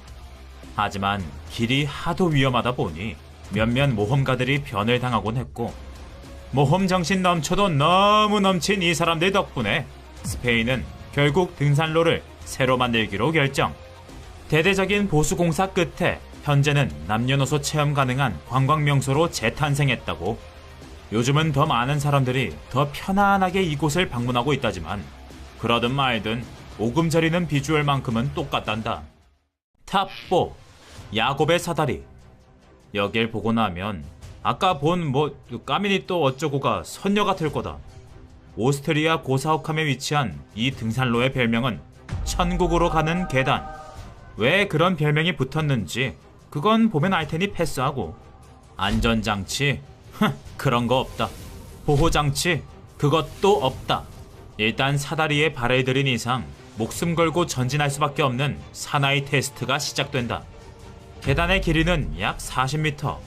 하지만 길이 하도 위험하다 보니 몇몇 모험가들이 변을 당하곤 했고, 모험정신 넘쳐도 너무 넘친 이 사람들 덕분에 스페인은 결국 등산로를 새로 만들기로 결정. 대대적인 보수공사 끝에 현재는 남녀노소 체험 가능한 관광명소로 재탄생했다고. 요즘은 더 많은 사람들이 더 편안하게 이곳을 방문하고 있다지만 그러든 말든 오금 저리는 비주얼만큼은 똑같단다. 탑4 야곱의 사다리. 여길 보고 나면 아까 본 까미니토 어쩌고가 선녀 같을 거다. 오스트리아 고사욱함에 위치한 이 등산로의 별명은 천국으로 가는 계단. 왜 그런 별명이 붙었는지 그건 보면 알 테니 패스하고. 안전장치? 그런 거 없다. 보호장치? 그것도 없다. 일단 사다리에 발을 들인 이상 목숨 걸고 전진할 수밖에 없는 사나이 테스트가 시작된다. 계단의 길이는 약 40m.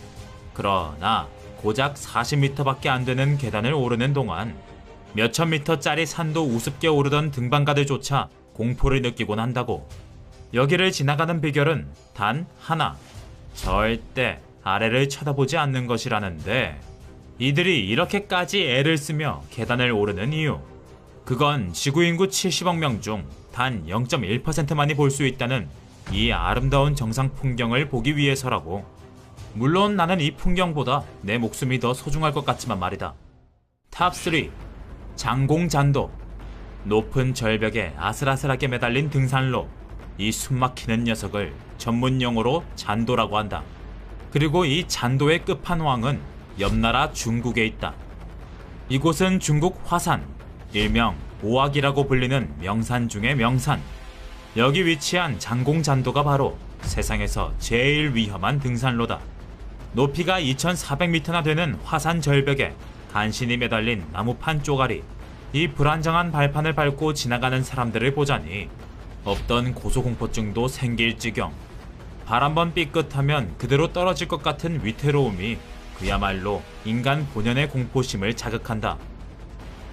그러나 고작 40m밖에 안 되는 계단을 오르는 동안 몇천 미터짜리 산도 우습게 오르던 등반가들조차 공포를 느끼곤 한다고. 여기를 지나가는 비결은 단 하나. 절대 아래를 쳐다보지 않는 것이라는데, 이들이 이렇게까지 애를 쓰며 계단을 오르는 이유, 그건 지구 인구 70억 명 중 단 0.1%만이 볼 수 있다는 이 아름다운 정상 풍경을 보기 위해서라고. 물론 나는 이 풍경보다 내 목숨이 더 소중할 것 같지만 말이다. 탑3 장공잔도. 높은 절벽에 아슬아슬하게 매달린 등산로. 이 숨막히는 녀석을 전문용어로 잔도라고 한다. 그리고 이 잔도의 끝판왕은 옆나라 중국에 있다. 이곳은 중국 화산, 일명 오악이라고 불리는 명산 중의 명산. 여기 위치한 장공잔도가 바로 세상에서 제일 위험한 등산로다. 높이가 2400m나 되는 화산 절벽에 간신히 매달린 나무판 쪼가리. 이 불안정한 발판을 밟고 지나가는 사람들을 보자니 없던 고소공포증도 생길 지경. 발 한번 삐끗하면 그대로 떨어질 것 같은 위태로움이 그야말로 인간 본연의 공포심을 자극한다.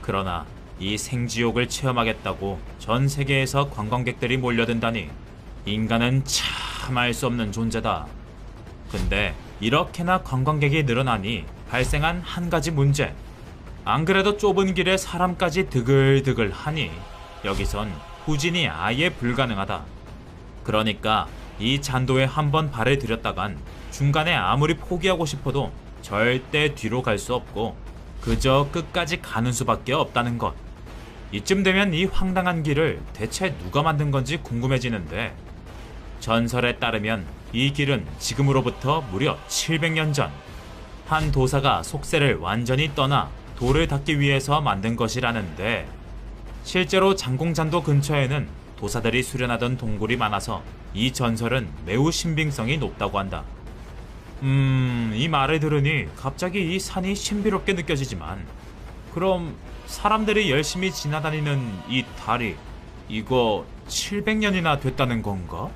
그러나 이 생지옥을 체험하겠다고 전 세계에서 관광객들이 몰려든다니 인간은 참 알 수 없는 존재다. 근데 이렇게나 관광객이 늘어나니 발생한 한 가지 문제. 안 그래도 좁은 길에 사람까지 드글드글 하니 여기선 후진이 아예 불가능하다. 그러니까 이 잔도에 한번 발을 들였다간 중간에 아무리 포기하고 싶어도 절대 뒤로 갈 수 없고 그저 끝까지 가는 수밖에 없다는 것. 이쯤 되면 이 황당한 길을 대체 누가 만든 건지 궁금해지는데, 전설에 따르면 이 길은 지금으로부터 무려 700년 전 한 도사가 속세를 완전히 떠나 돌을 닦기 위해서 만든 것이라는데, 실제로 장공잔도 근처에는 도사들이 수련하던 동굴이 많아서 이 전설은 매우 신빙성이 높다고 한다. 이 말을 들으니 갑자기 이 산이 신비롭게 느껴지지만, 그럼 사람들이 열심히 지나다니는 이 다리, 이거 700년이나 됐다는 건가?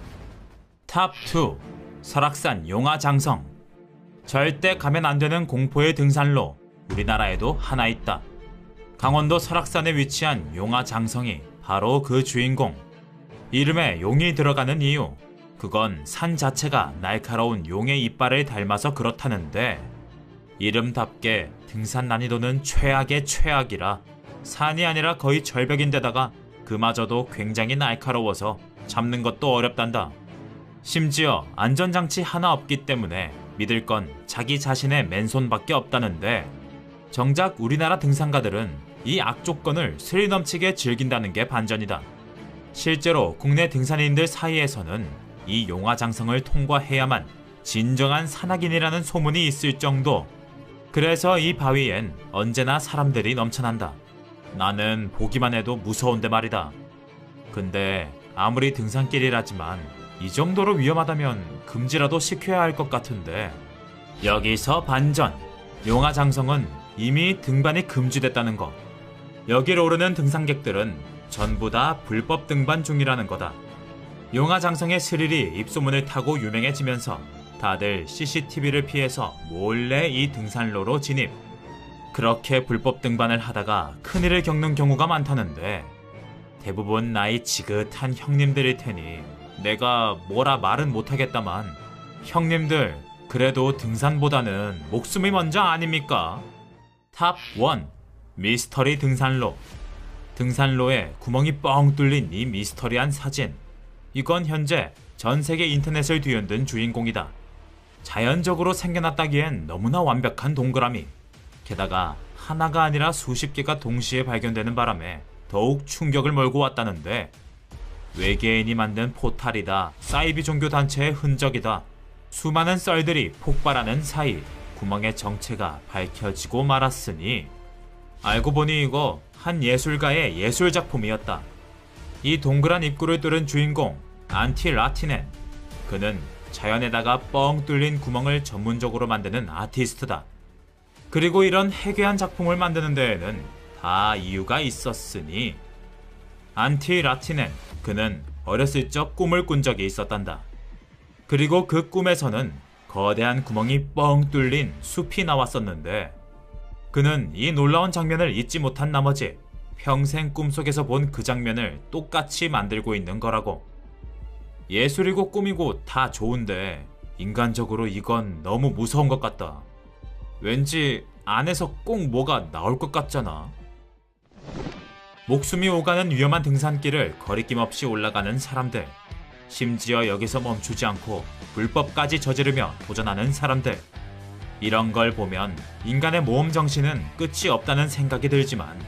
탑2. 설악산 용화장성. 절대 가면 안 되는 공포의 등산로, 우리나라에도 하나 있다. 강원도 설악산에 위치한 용화장성이 바로 그 주인공. 이름에 용이 들어가는 이유, 그건 산 자체가 날카로운 용의 이빨을 닮아서 그렇다는데, 이름답게 등산 난이도는 최악의 최악이라 산이 아니라 거의 절벽인데다가 그마저도 굉장히 날카로워서 잡는 것도 어렵단다. 심지어 안전장치 하나 없기 때문에 믿을 건 자기 자신의 맨손밖에 없다는데, 정작 우리나라 등산가들은 이 악조건을 스릴 넘치게 즐긴다는 게 반전이다. 실제로 국내 등산인들 사이에서는 이 용화장성을 통과해야만 진정한 산악인이라는 소문이 있을 정도. 그래서 이 바위엔 언제나 사람들이 넘쳐난다. 나는 보기만 해도 무서운데 말이다. 근데 아무리 등산길이라지만 이 정도로 위험하다면 금지라도 시켜야 할 것 같은데, 여기서 반전. 용화장성은 이미 등반이 금지됐다는 거. 여길 오르는 등산객들은 전부 다 불법 등반 중이라는 거다. 용화장성의 스릴이 입소문을 타고 유명해지면서 다들 CCTV를 피해서 몰래 이 등산로로 진입. 그렇게 불법 등반을 하다가 큰일을 겪는 경우가 많다는데, 대부분 나이 지긋한 형님들일 테니 내가 뭐라 말은 못하겠다만, 형님들 그래도 등산보다는 목숨이 먼저 아닙니까? 탑1. 미스터리 등산로. 등산로에 구멍이 뻥 뚫린 이 미스터리한 사진. 이건 현재 전세계 인터넷을 뒤흔든 주인공이다. 자연적으로 생겨났다기엔 너무나 완벽한 동그라미. 게다가 하나가 아니라 수십 개가 동시에 발견되는 바람에 더욱 충격을 몰고 왔다는데, 외계인이 만든 포탈이다, 사이비 종교 단체의 흔적이다. 수많은 썰들이 폭발하는 사이 구멍의 정체가 밝혀지고 말았으니, 알고 보니 이거 한 예술가의 예술작품이었다. 이 동그란 입구를 뚫은 주인공 안티 라티넨. 그는 자연에다가 뻥 뚫린 구멍을 전문적으로 만드는 아티스트다. 그리고 이런 해괴한 작품을 만드는 데에는 다 이유가 있었으니, 안티 라티넨, 그는 어렸을 적 꿈을 꾼 적이 있었단다. 그리고 그 꿈에서는 거대한 구멍이 뻥 뚫린 숲이 나왔었는데, 그는 이 놀라운 장면을 잊지 못한 나머지 평생 꿈속에서 본 그 장면을 똑같이 만들고 있는 거라고. 예술이고 꿈이고 다 좋은데 인간적으로 이건 너무 무서운 것 같다. 왠지 안에서 꼭 뭐가 나올 것 같잖아. 목숨이 오가는 위험한 등산길을 거리낌 없이 올라가는 사람들. 심지어 여기서 멈추지 않고 불법까지 저지르며 도전하는 사람들. 이런 걸 보면 인간의 모험 정신은 끝이 없다는 생각이 들지만,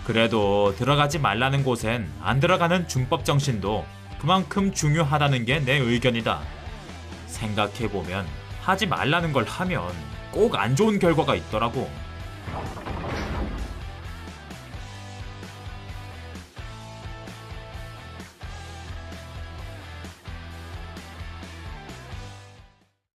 그래도 들어가지 말라는 곳엔 안 들어가는 준법 정신도 그만큼 중요하다는 게 내 의견이다. 생각해보면 하지 말라는 걸 하면 꼭 안 좋은 결과가 있더라고.